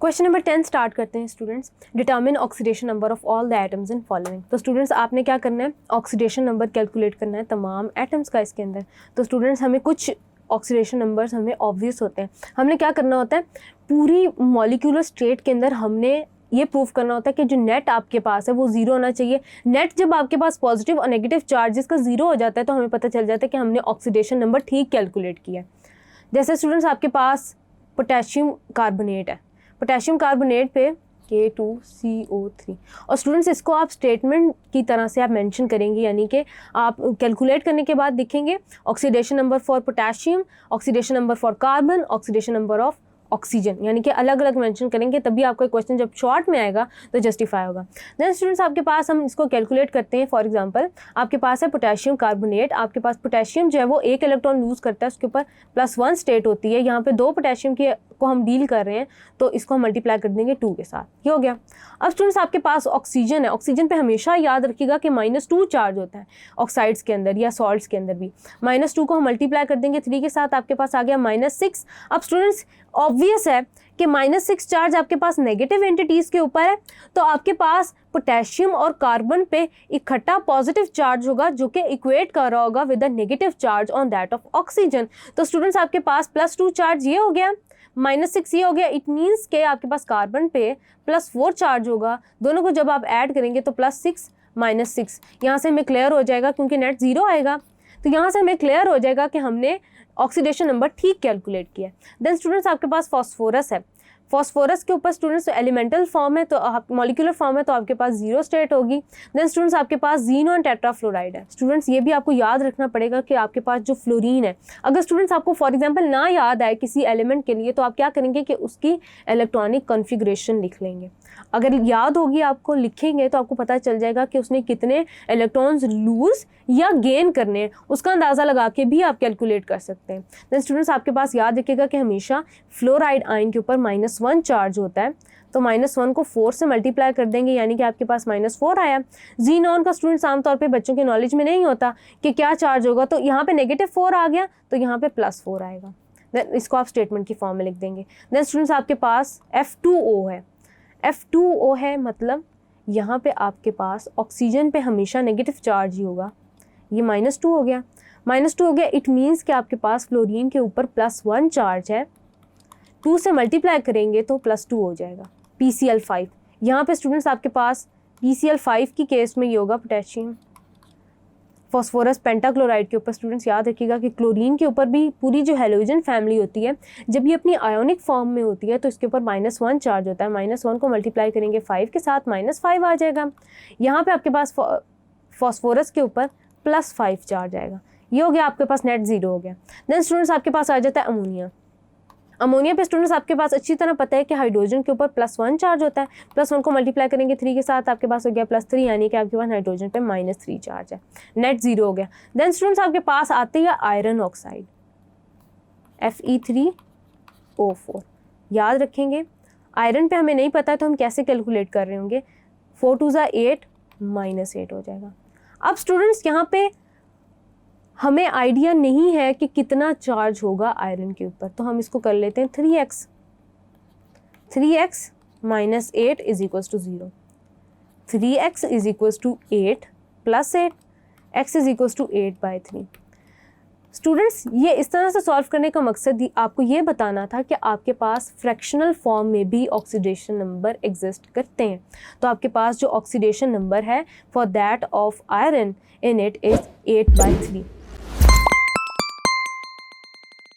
Question number 10 start करते हैं students. Determine oxidation number of all the atoms in following. तो students आपने क्या करना है, ऑक्सीडेशन नंबर कैलकुलेट करना है तमाम एटम्स का इसके अंदर। तो स्टूडेंट्स हमें कुछ ऑक्सीडेशन नंबर्स हमें ऑब्वियस होते हैं, हमने क्या करना होता है, पूरी मॉलिक्यूलर स्टेट के अंदर हमने ये प्रूव करना होता है कि जो नेट आपके पास है वो जीरो होना चाहिए। नेट जब आपके पास पॉजिटिव और नेगेटिव चार्जेस का जीरो हो जाता है तो हमें पता चल जाता है कि हमने ऑक्सीडेशन नंबर ठीक कैलकुलेट किया है। जैसे स्टूडेंट्स आपके पास पोटेशियम कार्बोनेट है, पोटेशियम कार्बोनेट पे K2CO3 और स्टूडेंट्स इसको आप स्टेटमेंट की तरह से आप मेंशन करेंगे, यानी कि आप कैलकुलेट करने के बाद लिखेंगे oxidation number for potassium, oxidation number for carbon, oxidation number of oxygen, यानी कि अलग अलग मेंशन करेंगे, तभी आपका क्वेश्चन जब शॉर्ट में आएगा तो जस्टिफाई होगा। देन स्टूडेंट्स आपके पास हम इसको कैलकुलेट करते हैं। फॉर एग्जांपल आपके पास है पोटेशियम कार्बोनेट, आपके पास पोटेशियम जो है वो एक इलेक्ट्रॉन लूज करता है, उसके ऊपर +1 स्टेट होती है। यहाँ पे 2 पोटेशियम की को हम डील कर रहे हैं तो इसको हम मल्टीप्लाई कर देंगे 2 के साथ, ये हो गया। अब स्टूडेंट्स आपके पास ऑक्सीजन है, ऑक्सीजन पे हमेशा याद रखिएगा कि -2 चार्ज होता है ऑक्साइड्स के अंदर या सॉल्ट्स के अंदर भी। -2 को हम मल्टीप्लाई कर देंगे 3 के साथ, आपके पास आ गया -6। अब स्टूडेंट्स ऑब्वियस है कि -6 चार्ज आपके पास नेगेटिव एंटिटीज़ के ऊपर है, तो आपके पास पोटेशियम और कार्बन पे इकट्ठा पॉजिटिव चार्ज होगा जो कि इक्वेट कर रहा होगा with the negative charge on that of oxygen. तो स्टूडेंट्स आपके पास +2 चार्ज ये हो गया, -6 ये हो गया। इट मीन्स के आपके पास कार्बन पे +4 चार्ज होगा, दोनों को जब आप ऐड करेंगे तो +6 -6, यहाँ से हमें क्लियर हो जाएगा क्योंकि नेट 0 आएगा, तो यहाँ से हमें क्लियर हो जाएगा कि हमने ऑक्सीडेशन नंबर ठीक कैलकुलेट किया। देन स्टूडेंट्स आपके पास फॉस्फोरस है, फॉस्फोरस के ऊपर स्टूडेंट्स एलिमेंटल फॉर्म है तो मॉलिक्यूलर फॉर्म है तो आपके पास 0 स्टेट होगी। देन स्टूडेंट्स आपके पास ज़ीनोन टेट्राफ्लोराइड है। स्टूडेंट्स ये भी आपको याद रखना पड़ेगा कि आपके पास जो फ्लोरीन है, अगर स्टूडेंट्स आपको फॉर एग्जांपल ना याद आए किसी एलिमेंट के लिए तो आप क्या करेंगे कि उसकी इलेक्ट्रॉनिक कॉन्फ़िगरेशन लिख लेंगे। अगर याद होगी आपको, लिखेंगे तो आपको पता चल जाएगा कि उसने कितने इलेक्ट्रॉन्स लूज या गेन करने हैं, उसका अंदाज़ा लगा के भी आप कैलकुलेट कर सकते हैं। देन स्टूडेंट्स आपके पास याद रखिएगा कि हमेशा फ्लोराइड आयन के ऊपर -1 चार्ज होता है, तो -1 को 4 से मल्टीप्लाई कर देंगे, यानी कि आपके पास -4 आया। ज़ीनॉन का स्टूडेंट्स आमतौर पे बच्चों के नॉलेज में नहीं होता कि क्या चार्ज होगा, तो यहाँ पे -4 आ गया तो यहाँ पे +4 आएगा। देन इसको आप स्टेटमेंट की फॉर्म में लिख देंगे। देन स्टूडेंट्स आपके पास F2O है, F2O है मतलब यहाँ पे आपके पास ऑक्सीजन पे हमेशा नेगेटिव चार्ज ही होगा, ये -2 हो गया, -2 हो गया। इट मीन्स कि आपके पास फ्लोरीन के ऊपर +1 चार्ज है, 2 से मल्टीप्लाई करेंगे तो +2 हो जाएगा। PCl5, यहाँ पे स्टूडेंट्स आपके पास PCl5 की केस में ये होगा पोटेशियम फॉस्फोरस पेंटाक्लोराइड के ऊपर। स्टूडेंट्स याद रखिएगा कि क्लोरीन के ऊपर भी पूरी जो हैलोजन फैमिली होती है, जब ये अपनी आयोनिक फॉर्म में होती है तो इसके ऊपर -1 चार्ज होता है, -1 को मल्टीप्लाई करेंगे 5 के साथ, -5 आ जाएगा। यहाँ पे आपके पास फॉस्फोरस के ऊपर +5 चार्ज आएगा, ये हो गया, आपके पास नेट 0 हो गया। देन स्टूडेंट्स आपके पास आ जाता है अमोनिया। अमोनिया पे स्टूडेंट्स आपके पास अच्छी तरह पता है कि हाइड्रोजन के ऊपर +1 चार्ज होता है, +1 को मल्टीप्लाई करेंगे 3 के साथ, आपके पास हो गया +3, यानी कि आपके पास नाइट्रोजन पे -3 चार्ज है, नेट 0 हो गया। देन स्टूडेंट्स आपके पास आते हैं आयरन ऑक्साइड Fe3O4, याद रखेंगे आयरन पे हमें नहीं पता है तो हम कैसे कैलकुलेट कर रहे होंगे, 4 2 8 -8 हो जाएगा। अब स्टूडेंट्स यहाँ पे हमें आइडिया नहीं है कि कितना चार्ज होगा आयरन के ऊपर, तो हम इसको कर लेते हैं 3x -8 = 0, 3x = 8 + 8, x = 8/3। स्टूडेंट्स ये इस तरह से सॉल्व करने का मकसद आपको ये बताना था कि आपके पास फ्रैक्शनल फॉर्म में भी ऑक्सीडेशन नंबर एग्जिस्ट करते हैं, तो आपके पास जो ऑक्सीडेशन नंबर है for that of iron in it is 8/3।